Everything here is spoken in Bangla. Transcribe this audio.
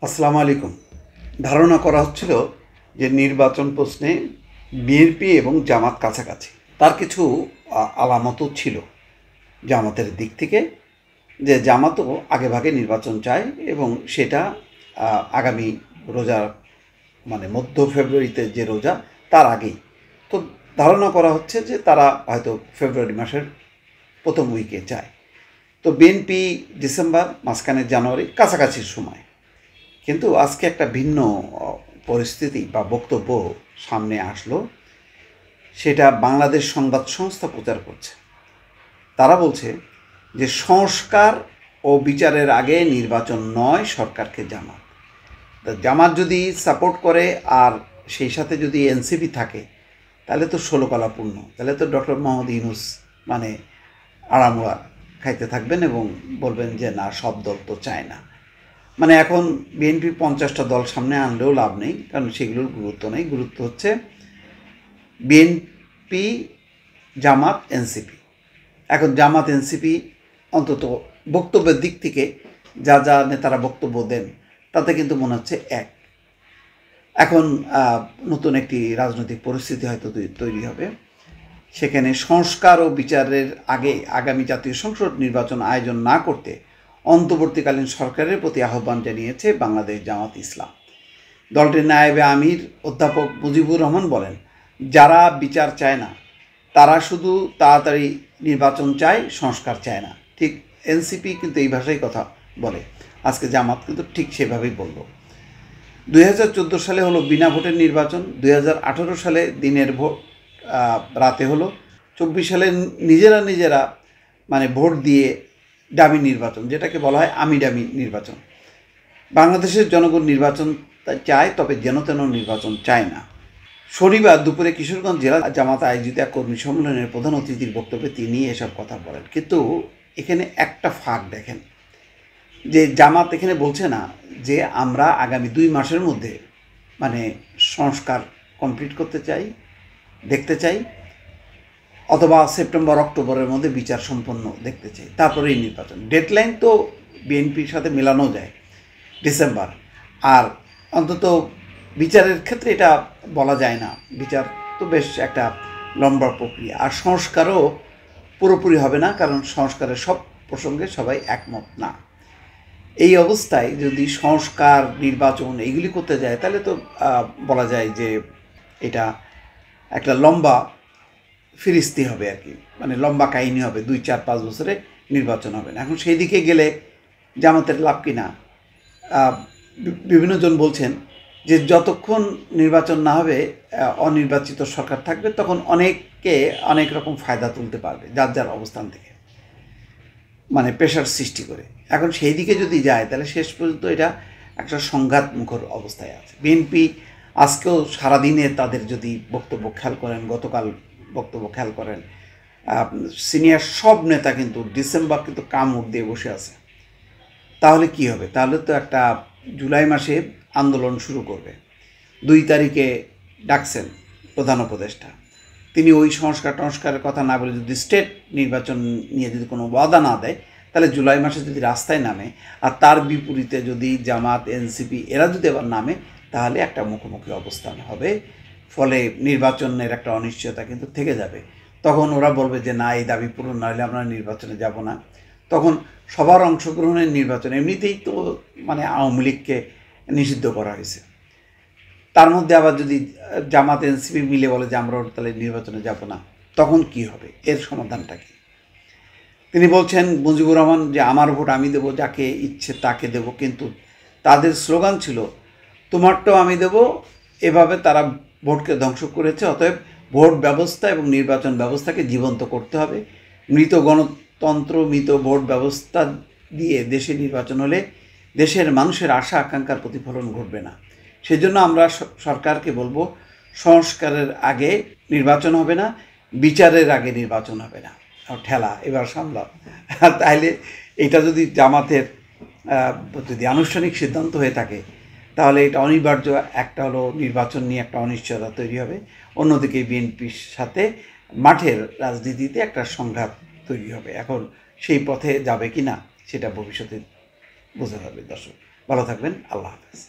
আসসালামু আলাইকুম। ধারণা করা হচ্ছিল যে নির্বাচন প্রশ্নে বিএনপি এবং জামাত কাছাকাছি। তার কিছু আলামতও ছিল জামাতের দিক থেকে, যে জামাতও আগেভাগে নির্বাচন চায় এবং সেটা আগামী রোজা মানে মধ্য ফেব্রুয়ারিতে যে রোজা তার আগেই। তো ধারণা করা হচ্ছে যে তারা হয়তো ফেব্রুয়ারি মাসের প্রথম উইকে চায়। তো বিএনপি ডিসেম্বর, মাঝখানে জানুয়ারি, কাছাকাছির সময়। কিন্তু আজকে একটা ভিন্ন পরিস্থিতি বা বক্তব্য সামনে আসলো, সেটা বাংলাদেশ সংবাদ সংস্থা প্রচার করছে। তারা বলছে যে সংস্কার ও বিচারের আগে নির্বাচন নয় সরকারকে জামাত। জামাত যদি সাপোর্ট করে আর সেই সাথে যদি এনসিপি থাকে, তাহলে তো ষোলকলা পূর্ণ, তাহলে তো ডক্টর মোহাম্মদ ইউনূস মানে আড়ামোড়া খাইতে থাকবেন এবং বলবেন যে না, সব দল তো চায় না। মানে এখন বিএনপি 50টা দল সামনে আনলেও লাভ নেই, কারণ সেগুলোর গুরুত্ব নেই। গুরুত্ব হচ্ছে বিএনপি, জামাত, এনসিপি। এখন জামাত এনসিপি অন্তত বক্তব্যের দিক থেকে যা যা নেতারা বক্তব্য দেন তাতে কিন্তু মনে হচ্ছে এক। এখন নতুন একটি রাজনৈতিক পরিস্থিতি হয়তো তৈরি হবে, সেখানে সংস্কার ও বিচারের আগে আগামী জাতীয় সংসদ নির্বাচন আয়োজন না করতে অন্তর্বর্তীকালীন সরকারের প্রতি আহ্বান জানিয়েছে বাংলাদেশ জামাত ইসলাম। দলটির নায়েবে আমির অধ্যাপক মুজিবুর রহমান বলেন, যারা বিচার চায় না তারা শুধু তাড়াতাড়ি নির্বাচন চায়, সংস্কার চায় না। ঠিক এনসিপি কিন্তু এই ভাষায় কথা বলে, আজকে জামাত কিন্তু ঠিক সেভাবেই বলল। 2014 সালে হলো বিনা ভোটের নির্বাচন, 2018 সালে দিনের ভোট রাতে হলো, 24 সালে নিজেরা মানে ভোট দিয়ে ডামি নির্বাচন, যেটাকে বলা হয় আমি ডামি নির্বাচন। বাংলাদেশের জনগণ নির্বাচন চায়, তবে যেন তেন নির্বাচন চায় না। শনিবার দুপুরে কিশোরগঞ্জ জেলা জামাত আয়োজিত এক কর্মী সম্মেলনের প্রধান অতিথির বক্তব্যে তিনি এসব কথা বলেন। কিন্তু এখানে একটা ফাঁক দেখেন, যে জামাত এখানে বলছে না যে আমরা আগামী 2 মাসের মধ্যে মানে সংস্কার কমপ্লিট করতে চাই, দেখতে চাই, অথবা সেপ্টেম্বর অক্টোবরের মধ্যে বিচার সম্পন্ন দেখতে চাই, তারপরেই নির্বাচন। ডেডলাইন তো বিএনপির সাথে মেলানো যায় ডিসেম্বর, আর অন্তত বিচারের ক্ষেত্রে এটা বলা যায় না। বিচার তো বেশ একটা লম্বা প্রক্রিয়া, আর সংস্কারও পুরোপুরি হবে না, কারণ সংস্কারের সব প্রসঙ্গে সবাই একমত না। এই অবস্থায় যদি সংস্কার, নির্বাচন এইগুলি করতে যায়, তাহলে তো বলা যায় যে এটা একটা লম্বা ফিরিস্তি হবে আর কি, মানে লম্বা কাহিনী হবে, 2, 4, 5 বছরে নির্বাচন হবে না। এখন সেই দিকে গেলে জামাতের লাভ কিনা? বিভিন্নজন বলছেন যে যতক্ষণ নির্বাচন না হবে, অনির্বাচিত সরকার থাকবে, তখন অনেকে অনেক রকম ফায়দা তুলতে পারবে যার যার অবস্থান থেকে, মানে প্রেশার সৃষ্টি করে। এখন সেই দিকে যদি যায়, তাহলে শেষ পর্যন্ত এটা একটা সংঘাত মুখর অবস্থায় আছে। বিএনপি আজকেও সারাদিনে তাদের যদি বক্তব্য খেয়াল করেন, গতকাল বক্তব্য খেয়াল করেন, সিনিয়র সব নেতা কিন্তু ডিসেম্বর কিন্তু কামড় দিয়ে বসে আছে। তাহলে কি হবে? তাহলে তো একটা জুলাই মাসে আন্দোলন শুরু করবে। 2 তারিখে ডাকছেন প্রধান উপদেষ্টা, তিনি ওই সংস্কারের কথা না বলে যদি স্টেট নির্বাচন নিয়ে যদি কোনো ওয়াদা না দেয়, তাহলে জুলাই মাসে যদি রাস্তায় নামে, আর তার বিপরীতে যদি জামাত, এনসিপি এরা যদি আবার নামে, তাহলে একটা মুখোমুখি অবস্থান হবে। ফলে নির্বাচনের একটা অনিশ্চয়তা কিন্তু থেকে যাবে। তখন ওরা বলবে যে না, এই দাবি পূরণ না হলে আমরা নির্বাচনে যাব না। তখন সবার অংশগ্রহণের নির্বাচন, এমনিতেই তো মানে আওয়ামী লীগকে নিষিদ্ধ করা হয়েছে, তার মধ্যে আবার যদি জামাত এনসিপি মিলে বলে যে আমরা তাহলে নির্বাচনে যাব না, তখন কি হবে? এর সমাধানটা কি? তিনি বলছেন, মুজিবুর রহমান, যে আমার ভোট আমি দেব, যাকে ইচ্ছে তাকে দেব। কিন্তু তাদের স্লোগান ছিল তোমারটাও আমি দেব। এভাবে তারা ভোটকে ধ্বংস করেছে। অতএব ভোট ব্যবস্থা এবং নির্বাচন ব্যবস্থাকে জীবন্ত করতে হবে। মৃত গণতন্ত্র, মৃত ভোট ব্যবস্থা দিয়ে দেশে নির্বাচন হলে দেশের মানুষের আশা আকাঙ্ক্ষার প্রতিফলন ঘটবে না। সেজন্য আমরা সরকারকে বলবো, সংস্কারের আগে নির্বাচন হবে না, বিচারের আগে নির্বাচন হবে না। ঠেলা এবার সামলাও। তাইলে এটা যদি জামাতের যদি আনুষ্ঠানিক সিদ্ধান্ত হয়ে থাকে, তাহলে এটা অনিবার্য একটা হলো নির্বাচন নিয়ে একটা অনিশ্চয়তা তৈরি হবে। অন্যদিকে বিএনপির সাথে মাঠের রাজনীতিতে একটা সংঘাত তৈরি হবে। এখন সেই পথে যাবে কি না, সেটা ভবিষ্যতে বোঝা যাবে। দর্শক, ভালো থাকবেন। আল্লাহ হাফেজ।